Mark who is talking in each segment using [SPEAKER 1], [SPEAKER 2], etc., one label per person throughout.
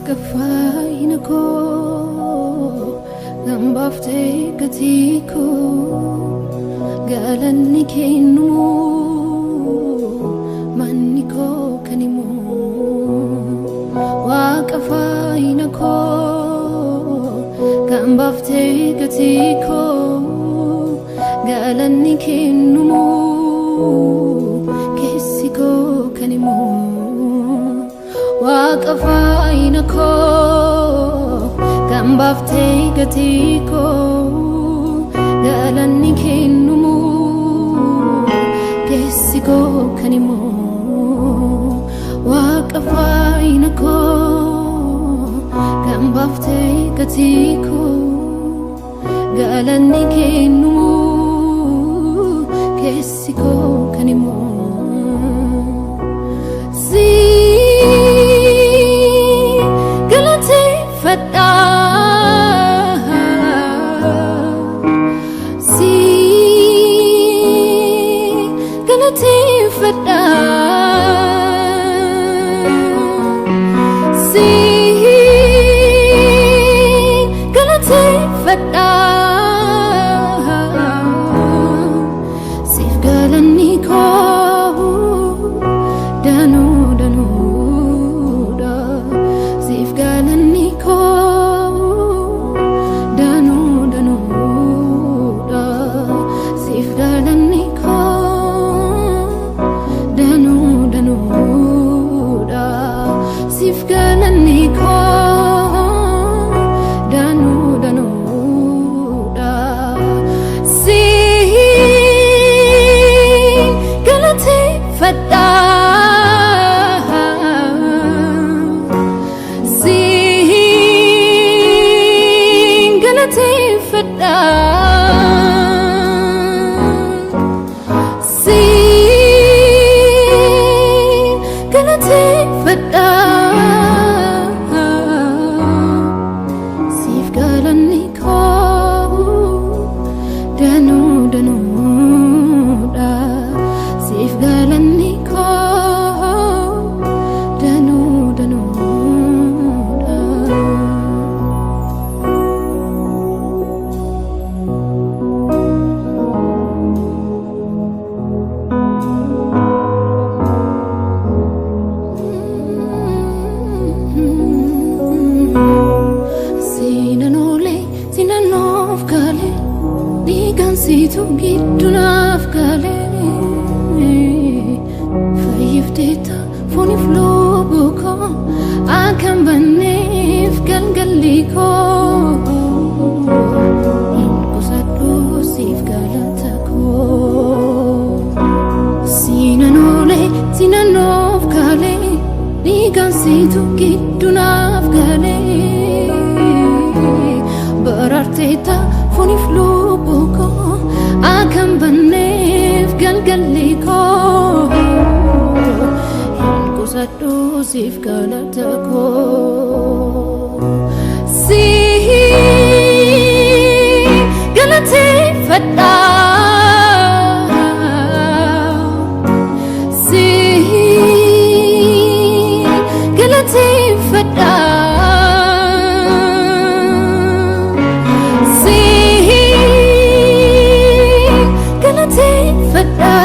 [SPEAKER 1] Kafainako gambafte katiko galani kenu maniko kanimo wa kafainako gambafte katiko galani kenu kesiko kanimo Waqafainako gambafte gatiko galani kennumu kesiko kanimo Waqafainako gambafte gatiko galani kennumu kesiko kanimo Galateeffadha si Galateeffadha si Galateeffadha sif galanni ko danu danu da sif galanni ko danu danu da sif galanni ko danu danu da sif galanni ko danu danu da si Galateeffadha Galateeffadha si Galateeffadha sif galanni ko danu danu da sif galanni ko danu danu da Sinanof kale digan situ gidunaf kale fayifteta foni flobuko akan banef galgaliko inkusadu sif galatako sinanof kale digan situ gidunaf kale Bararteta foni flobuko akan banef galgaliko inkusadu sif galatako si Galateeffadha si Galateeffadha Galateeffadha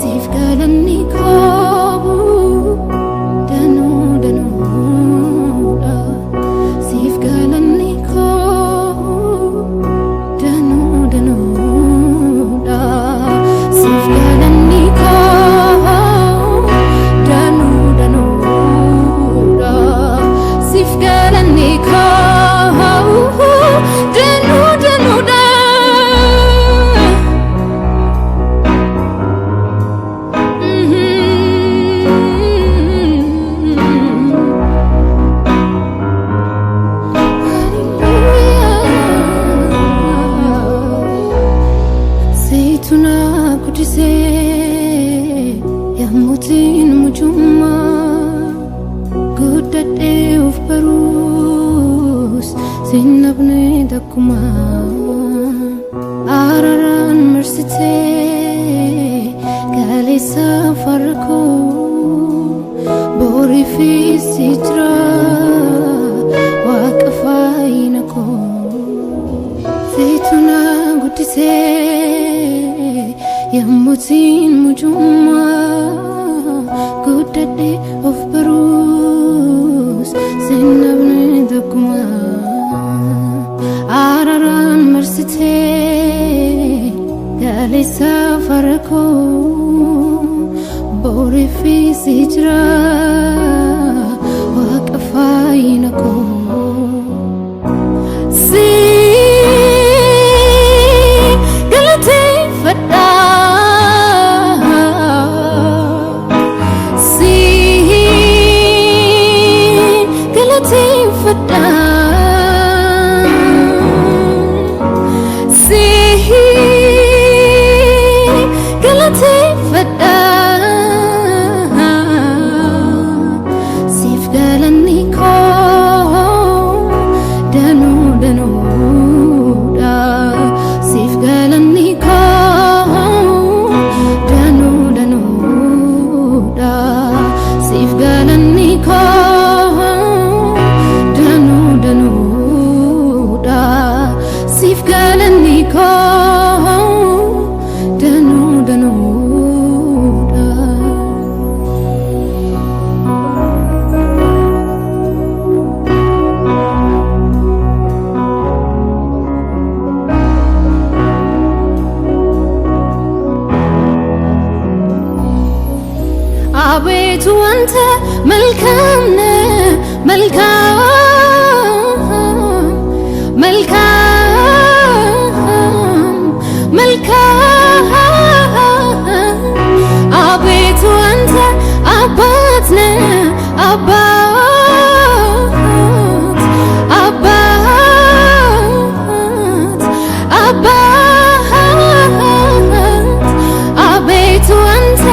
[SPEAKER 1] sif galanni ko danu danu da sif galanni ko danu danu da sif galanni ko danu danu da sif galanni ko danu danu da Saytuna kudise yamutin mujumma gudade of barus sinabne dakuma araran mersite kali safarku bori fi sitra waqafainako zaytuna gudise yamutin mujumma gudade of barus sinabne dakuma araran marsite gali safarako bori fi sitra waqafainako si Galateeffadha si Galateeffadha si Galateeffadha sif galanni ko danu danu da sif galanni ko danu danu da sif galanni ko danu danu da sif galanni ko danu danu da አቤቱ አንተ መልካም ነህ መልካም መልካም መልካም አቤቱ አንተ አባት ነህ አባት አባት አባት አቤቱ አንተ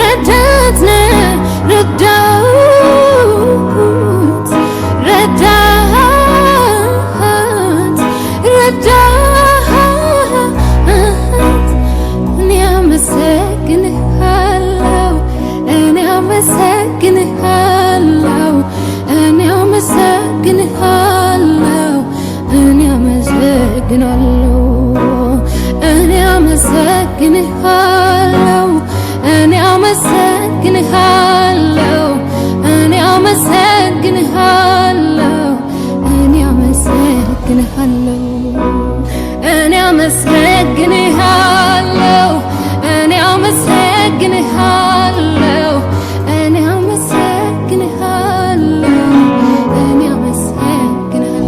[SPEAKER 1] ረዳት ነህ ረዳት ረዳት ረዳት እኔ አመሰግንሃለሁ እኔ አመሰግንሃለሁ እኔ አመሰግንሃለሁ እኔ አመሰግናለሁ እኔ አመሰግንሃለሁ እኔ አመሰግንሃለሁ እኔ አመሰግንሃለሁ እኔ አመሰግንሃለሁ እኔ አመሰግንሃለሁ እኔ አመሰግንሃለሁ እኔ አመሰግንሃለሁ እኔ አመሰግንሃለሁ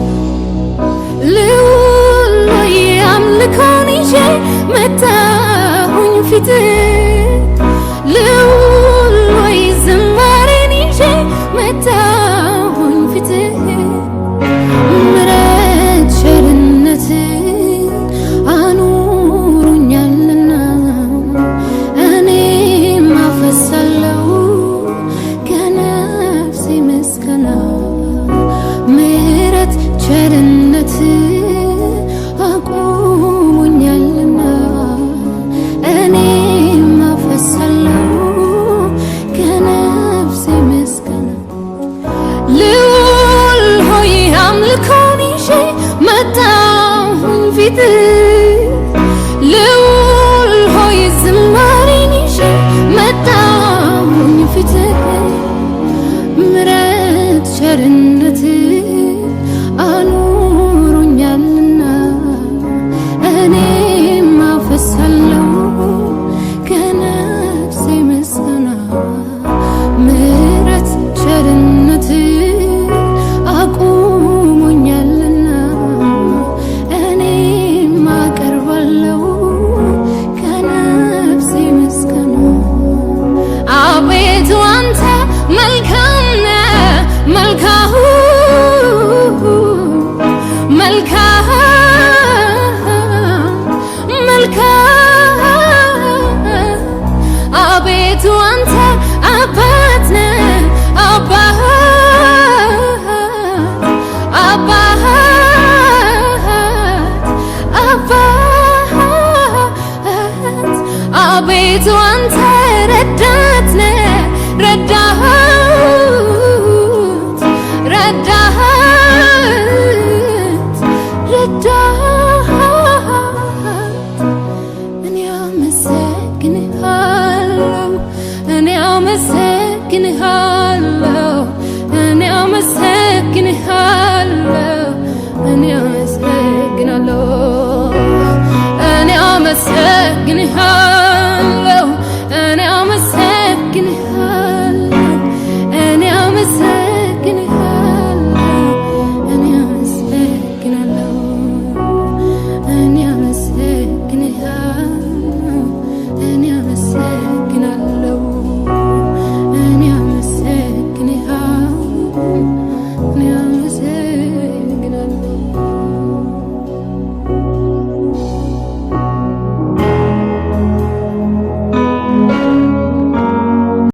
[SPEAKER 1] ልውል ሆይ አምልኮን ይዤ መጣሁኝ ፊትህ ልውል ሆይ ዝማሬን ይዤ መጣሁኝ ፊትህ ምሕረት ቸርነት አኑሮኛልና እኔም አፈሳለሁ ከነፍሴ ምስጋና ምሕረት ቸርነት አቁሞኛልና እኔም አፈሳለሁ ከነፍሴ ምስጋና ልውል ሆይ አምልኮን ይዤ መጣሁኝ ፊትህ ልውል ሆይ ዝማሬን ይዤ መጣሁኝ ፊትህ ምሕረት ቸርነት አኑሮኛልና እኔም አፈሳለሁ ከነፍሴ ምስጋና ምሕረት ቸርነት አቁሞኛልና እኔም አቀርባለሁ ከነፍሴ ምስጋና አቤቱ አንተ መልካም ነህ መልካም መልካም መልካም አቤቱ አንተ አባት ነህ አባት አባት አባት አቤቱ አንተ ረዳት ነህ ረዳት አመሰግንሃለሁ እኔ አመሰግንሃለሁ እኔ አመሰግናለሁ እኔ አመሰግንሃለሁ